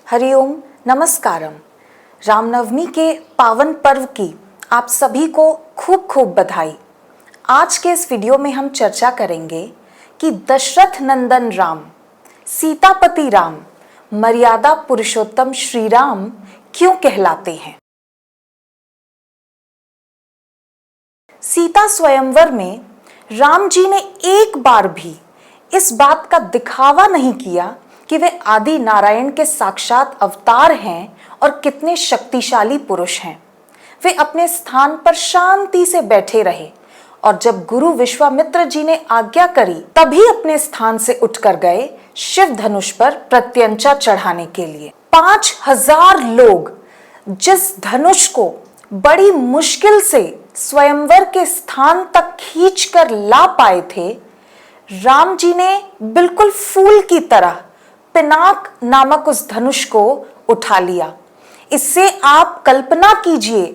हरिओम नमस्कारम। रामनवमी के पावन पर्व की आप सभी को खूब खूब बधाई। आज के इस वीडियो में हम चर्चा करेंगे कि दशरथ नंदन राम, सीतापति राम, मर्यादा पुरुषोत्तम श्री राम क्यों कहलाते हैं। सीता स्वयंवर में राम जी ने एक बार भी इस बात का दिखावा नहीं किया कि वे आदि नारायण के साक्षात अवतार हैं और कितने शक्तिशाली पुरुष हैं। वे अपने स्थान पर शांति से बैठे रहे और जब गुरु विश्वामित्र जी ने आज्ञा करी तभी अपने स्थान से उठकर गए शिव धनुष पर प्रत्यंचा चढ़ाने के लिए। 5000 लोग जिस धनुष को बड़ी मुश्किल से स्वयंवर के स्थान तक खींचकर ला पाए थे, राम जी ने बिल्कुल फूल की तरह पिनाक नामक उस धनुष को उठा लिया। इससे आप कल्पना कीजिए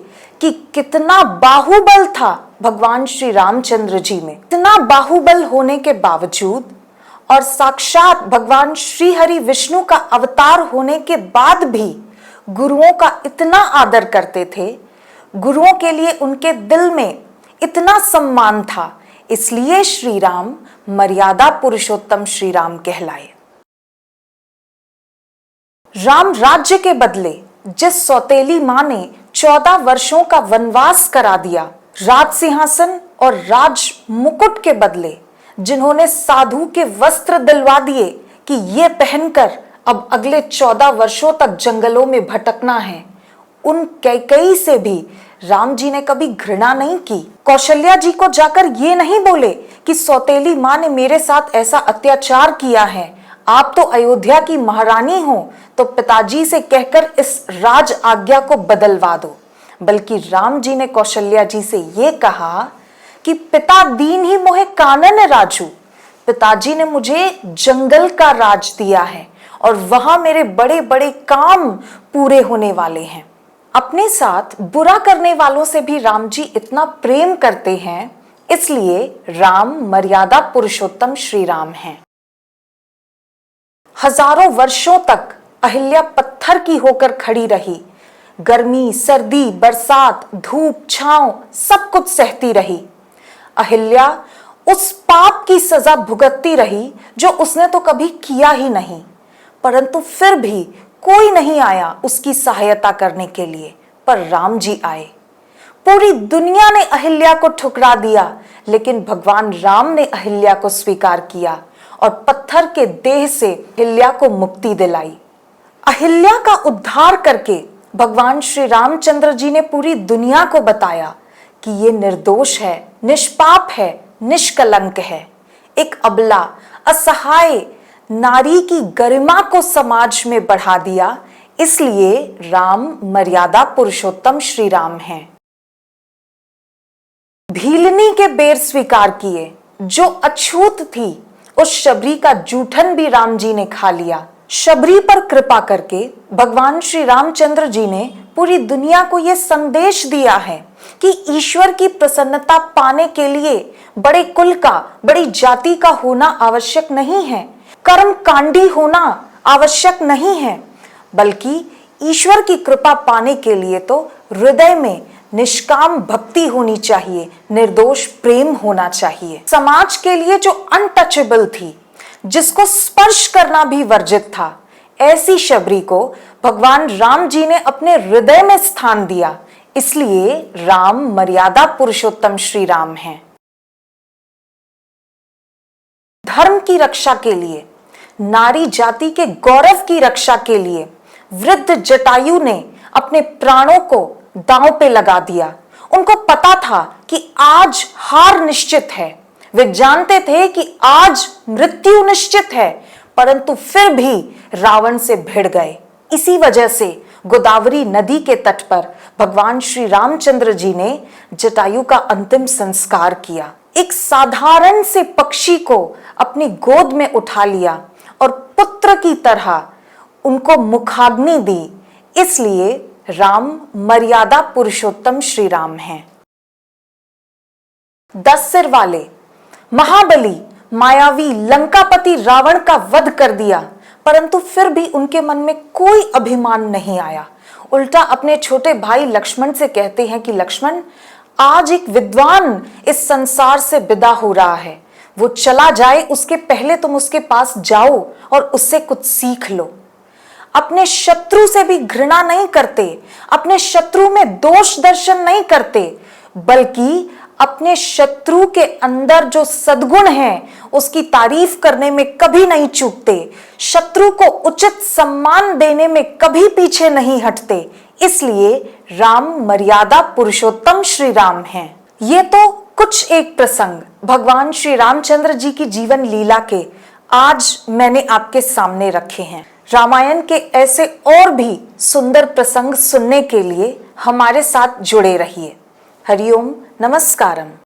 कि कितना बाहुबल था भगवान श्री रामचंद्र जी में। इतना बाहुबल होने के बावजूद और साक्षात भगवान श्री हरि विष्णु का अवतार होने के बाद भी गुरुओं का इतना आदर करते थे। गुरुओं के लिए उनके दिल में इतना सम्मान था, इसलिए श्री राम मर्यादा पुरुषोत्तम श्री राम कहलाए। राम राज्य के बदले जिस सौतेली मां ने 14 वर्षों का वनवास करा दिया, राज सिंहासन और राज मुकुट के बदले जिन्होंने साधु के वस्त्र दिलवा दिए कि ये पहनकर अब अगले 14 वर्षों तक जंगलों में भटकना है, उन कैकेयी से भी राम जी ने कभी घृणा नहीं की। कौशल्या जी को जाकर ये नहीं बोले कि सौतेली मां ने मेरे साथ ऐसा अत्याचार किया है, आप तो अयोध्या की महारानी हो, तो पिताजी से कहकर इस राज आज्ञा को बदलवा दो। बल्कि राम जी ने कौशल्या जी से ये कहा कि पिता दीन ही मोहे कानन राजू, पिताजी ने मुझे जंगल का राज दिया है और वहां मेरे बड़े बड़े काम पूरे होने वाले हैं। अपने साथ बुरा करने वालों से भी राम जी इतना प्रेम करते हैं, इसलिए राम मर्यादा पुरुषोत्तम श्री राम हैं। हजारों वर्षों तक अहिल्या पत्थर की होकर खड़ी रही, गर्मी, सर्दी, बरसात, धूप, छांव सब कुछ सहती रही। अहिल्या उस पाप की सजा भुगतती रही जो उसने तो कभी किया ही नहीं, परंतु फिर भी कोई नहीं आया उसकी सहायता करने के लिए, पर राम जी आए। पूरी दुनिया ने अहिल्या को ठुकरा दिया, लेकिन भगवान राम ने अहिल्या को स्वीकार किया और पत्थर के देह से अहिल्या को मुक्ति दिलाई। अहिल्या का उद्धार करके भगवान श्री रामचंद्र जी ने पूरी दुनिया को बताया कि ये निर्दोष है, निष्पाप है, निष्कलंक है। एक अबला, असहाय नारी की गरिमा को समाज में बढ़ा दिया, इसलिए राम मर्यादा पुरुषोत्तम श्री राम हैं। भीलनी के बेर स्वीकार किए, जो अछूत थी उस शबरी का जूठन भी राम जी ने खा लिया। शबरी पर कृपा करके भगवान श्री रामचंद्र जी ने पूरी दुनिया को यह संदेश दिया है कि ईश्वर की प्रसन्नता पाने के लिए बड़े कुल का, बड़ी जाति का होना आवश्यक नहीं है, कर्म कांडी होना आवश्यक नहीं है, बल्कि ईश्वर की कृपा पाने के लिए तो हृदय में निष्काम भक्ति होनी चाहिए, निर्दोष प्रेम होना चाहिए। समाज के लिए जो अनटचेबल थी, जिसको स्पर्श करना भी वर्जित था, ऐसी शबरी को भगवान राम जी ने अपने हृदय में स्थान दिया, इसलिए राम मर्यादा पुरुषोत्तम श्री राम हैं। धर्म की रक्षा के लिए, नारी जाति के गौरव की रक्षा के लिए वृद्ध जटायु ने अपने प्राणों को दांव पे लगा दिया। उनको पता था कि आज हार निश्चित है, वे जानते थे कि आज मृत्यु निश्चित है, परंतु फिर भी रावण से भिड़ गए। इसी वजह से गोदावरी नदी के तट पर भगवान श्री रामचंद्र जी ने जटायु का अंतिम संस्कार किया। एक साधारण से पक्षी को अपनी गोद में उठा लिया और पुत्र की तरह उनको मुखाग्नि दी, इसलिए राम मर्यादा पुरुषोत्तम श्री राम हैं। 10 सिर वाले महाबली मायावी लंकापति रावण का वध कर दिया, परंतु फिर भी उनके मन में कोई अभिमान नहीं आया। उल्टा अपने छोटे भाई लक्ष्मण से कहते हैं कि लक्ष्मण, आज एक विद्वान इस संसार से विदा हो रहा है, वो चला जाए उसके पहले तुम उसके पास जाओ और उससे कुछ सीख लो। अपने शत्रु से भी घृणा नहीं करते, अपने शत्रु में दोष दर्शन नहीं करते, बल्कि अपने शत्रु के अंदर जो सद्गुण है उसकी तारीफ करने में कभी नहीं चूकते, शत्रु को उचित सम्मान देने में कभी पीछे नहीं हटते। इसलिए राम मर्यादा पुरुषोत्तम श्री राम हैं। ये तो कुछ एक प्रसंग भगवान श्री रामचंद्र जी की जीवन लीला के आज मैंने आपके सामने रखे हैं। रामायण के ऐसे और भी सुंदर प्रसंग सुनने के लिए हमारे साथ जुड़े रहिए। हरिओम, नमस्कारम।